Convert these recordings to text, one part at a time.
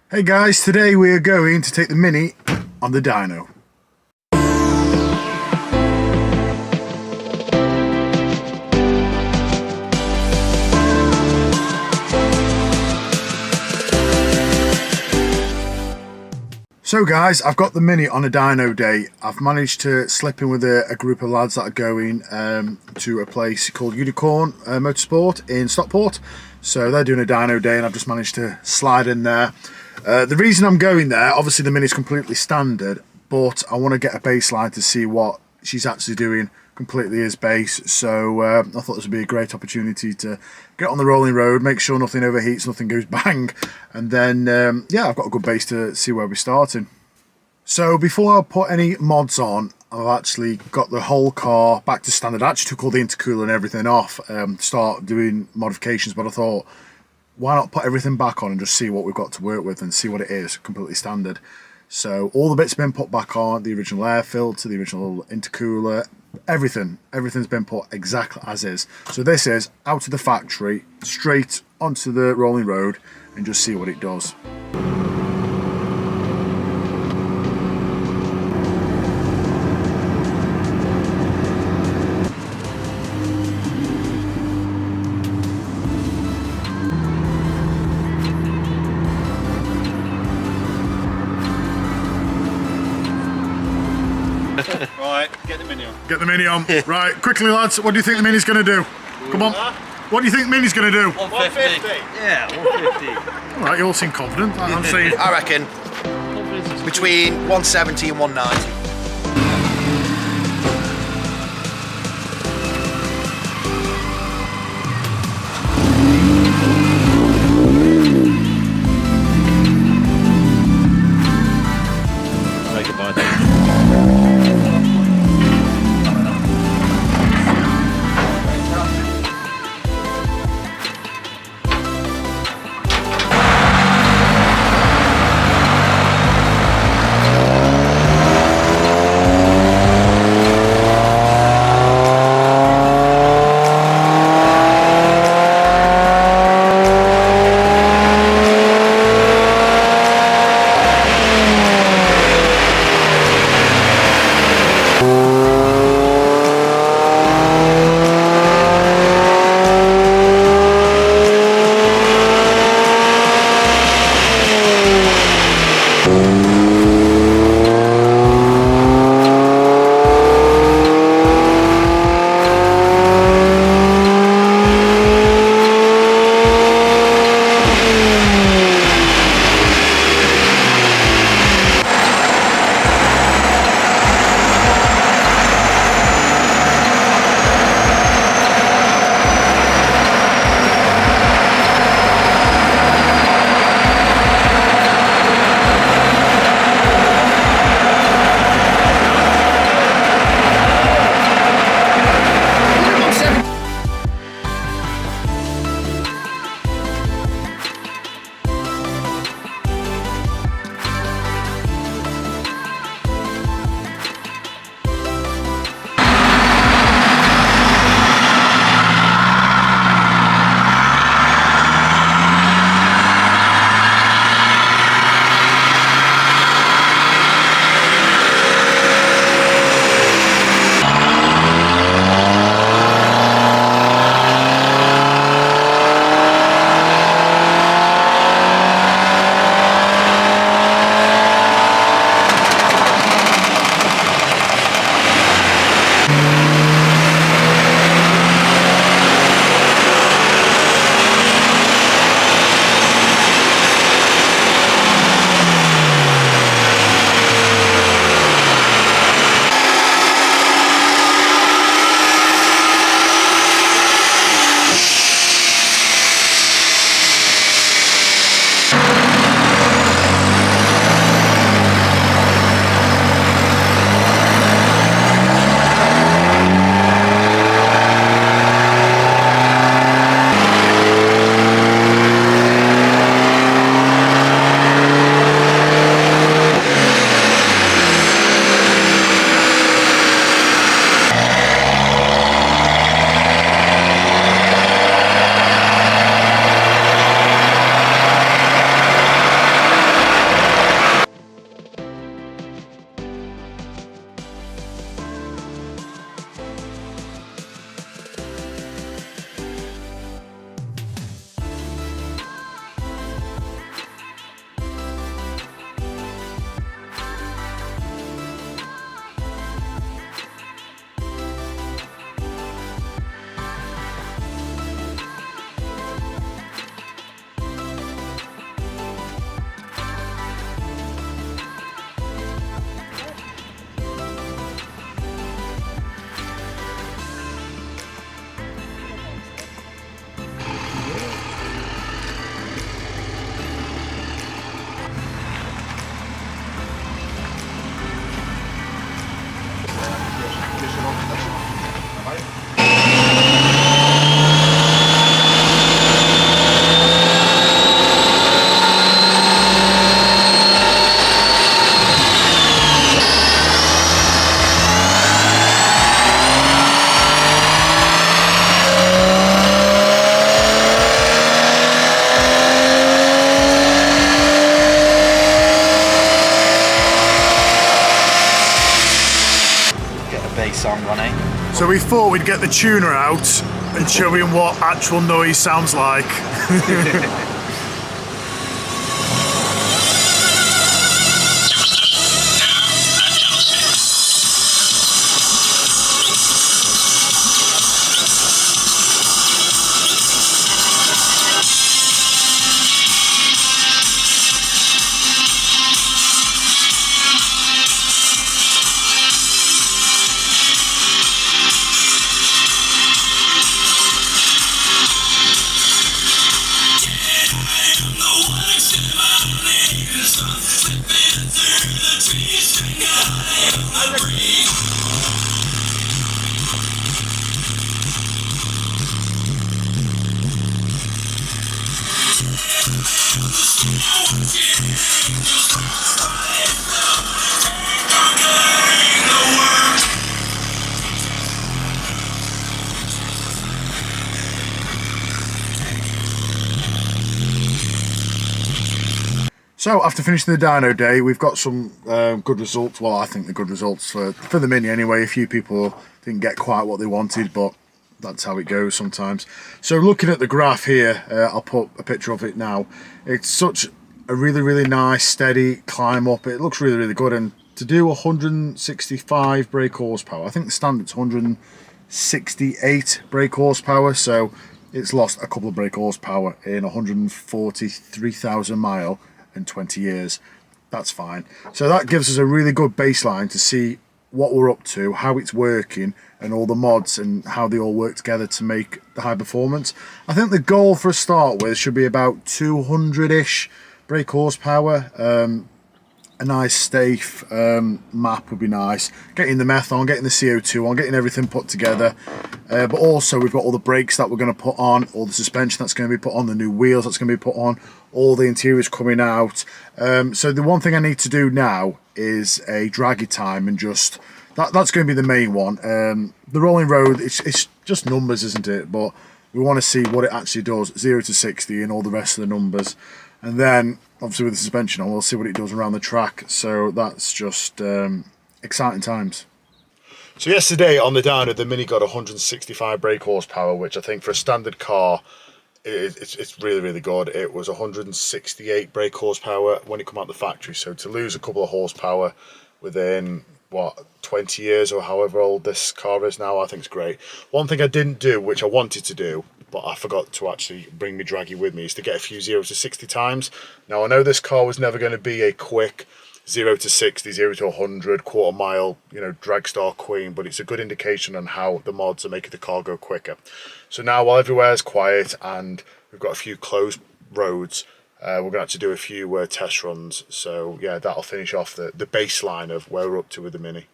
Hey guys, today we are going to take the Mini on the Dyno. So guys, I've got the Mini on a dyno day. I've managed to slip in with a group of lads that are going to a place called Unicorn Motorsport in Stockport. So they're doing a dyno day and I've just managed to slide in there. The reason I'm going there, obviously the Mini's completely standard, but I want to get a baseline to see what she's actually doing completely as bass. So I thought this would be a great opportunity to get on the rolling road, make sure nothing overheats, nothing goes bang, and then yeah, I've got a good bass to see where we're starting. So before I put any mods on, I've actually got the whole car back to standard. I actually took all the intercooler and everything off to start doing modifications, but I thought, why not put everything back on and just see what we've got to work with and see what it is, completely standard. So all the bits have been put back on, the original air filter, the original intercooler, everything's been put exactly as is. So this is out of the factory, straight onto the rolling road, and just see what it does. Right, get the Mini on. Get the Mini on. Right, quickly lads, what do you think the Mini's going to do? Come on. What do you think the Mini's going to do? 150. Yeah, 150. Alright, you all seem confident. I'm saying... I reckon between 170 and 190. Say goodbye to So we thought we'd get the tuner out and show him what actual noise sounds like. So after finishing the dyno day, we've got some good results. Well, I think the good results for the Mini anyway. A few people didn't get quite what they wanted, but that's how it goes sometimes. So looking at the graph here, I'll put a picture of it now. It's such a really nice steady climb up. It looks really good, and to do 165 brake horsepower, I think the standard's 168 brake horsepower, so it's lost a couple of brake horsepower in 143,000 mile and 20 years. That's fine. So that gives us a really good baseline to see what we're up to, how it's working, and all the mods and how they all work together to make the high performance. I think the goal for a start with should be about 200-ish brake horsepower. A nice safe map would be nice. Getting the methane, getting the CO2 on, getting everything put together. But also we've got all the brakes that we're going to put on, all the suspension that's going to be put on, the new wheels that's going to be put on, all the interiors coming out. So the one thing I need to do now is a draggy time, and just that's going to be the main one. The rolling road, it's just numbers, isn't it? But we want to see what it actually does, 0 to 60 and all the rest of the numbers. And then obviously with the suspension on, we'll see what it does around the track. So that's just exciting times. So yesterday on the dyno, the Mini got 165 brake horsepower, which I think for a standard car, it's really good. It was 168 brake horsepower when it came out the factory. So to lose a couple of horsepower within, what, 20 years or however old this car is now, I think it's great. One thing I didn't do, which I wanted to do, but I forgot to actually bring my draggy with me, is to get a few 0 to 60 times. Now I know this car was never going to be a quick 0 to 60, 0 to 100, quarter mile, you know, drag star queen, but it's a good indication on how the mods are making the car go quicker. So now while everywhere's quiet and we've got a few closed roads, we're going to have to do a few test runs. So yeah, that'll finish off the baseline of where we're up to with the Mini.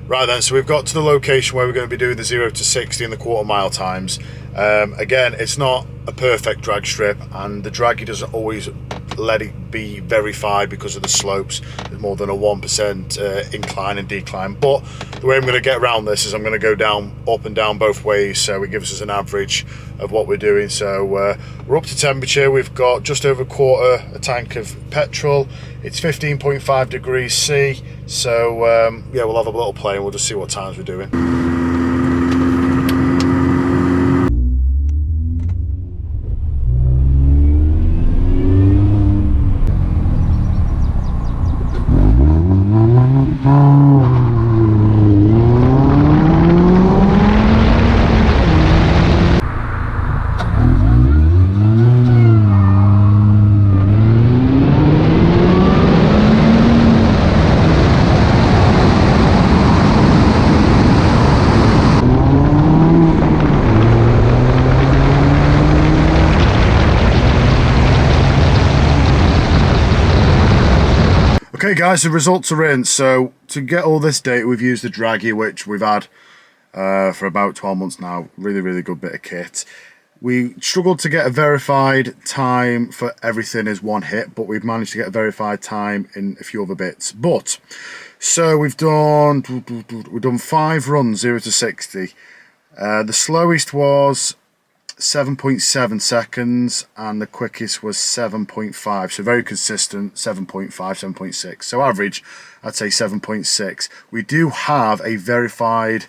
Right then, so we've got to the location where we're going to be doing the 0 to 60 and the quarter mile times. Again, it's not a perfect drag strip, and the draggy doesn't always let it be verified because of the slopes. There's more than a 1% incline and decline, but the way I'm going to get around this is I'm going to go down, up and down both ways, so it gives us an average of what we're doing. So we're up to temperature. We've got just over a tank of petrol. It's 15.5 degrees C, so yeah, we'll have a little play and we'll just see what times we're doing. Okay guys, the results are in. So to get all this data, we've used the draggy, which we've had for about 12 months now. Really good bit of kit. We struggled to get a verified time for everything as one hit, but we've managed to get a verified time in a few other bits. But so we've done 5 runs 0 to 60. The slowest was 7.7 seconds, and the quickest was 7.5. So very consistent, 7.5, 7.6. So average, I'd say 7.6. We do have a verified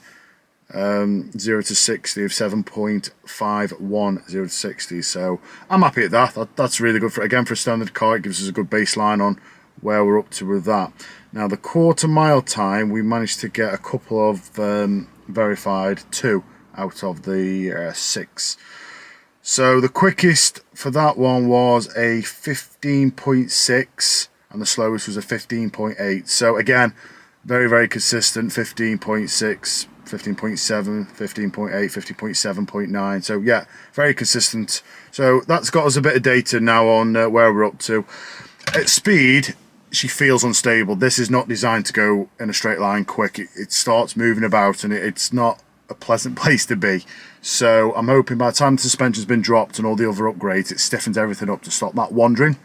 0 to 60 of 7.51 0 to 60. So I'm happy at that. That's really good for, again, for a standard car. It gives us a good baseline on where we're up to with that. Now the quarter mile time, we managed to get a couple of verified 2 out of the 6. So the quickest for that one was a 15.6 and the slowest was a 15.8. So again, very, very consistent, 15.6, 15.7, 15.8, 15.7.9. So yeah, very consistent. So that's got us a bit of data now on where we're up to. At speed, she feels unstable. This is not designed to go in a straight line quick. It starts moving about and it's not a pleasant place to be. So I'm hoping by the time the suspension's been dropped and all the other upgrades, it stiffens everything up to stop that wandering.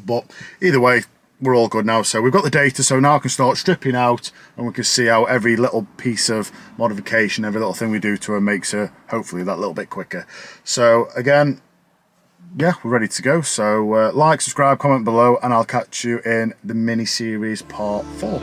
But either way, we're all good now. So we've got the data, so now I can start stripping out and we can see how every little piece of modification, every little thing we do to her makes her hopefully that little bit quicker. So again, yeah, we're ready to go. So like, subscribe, comment below, and I'll catch you in the mini series part 4.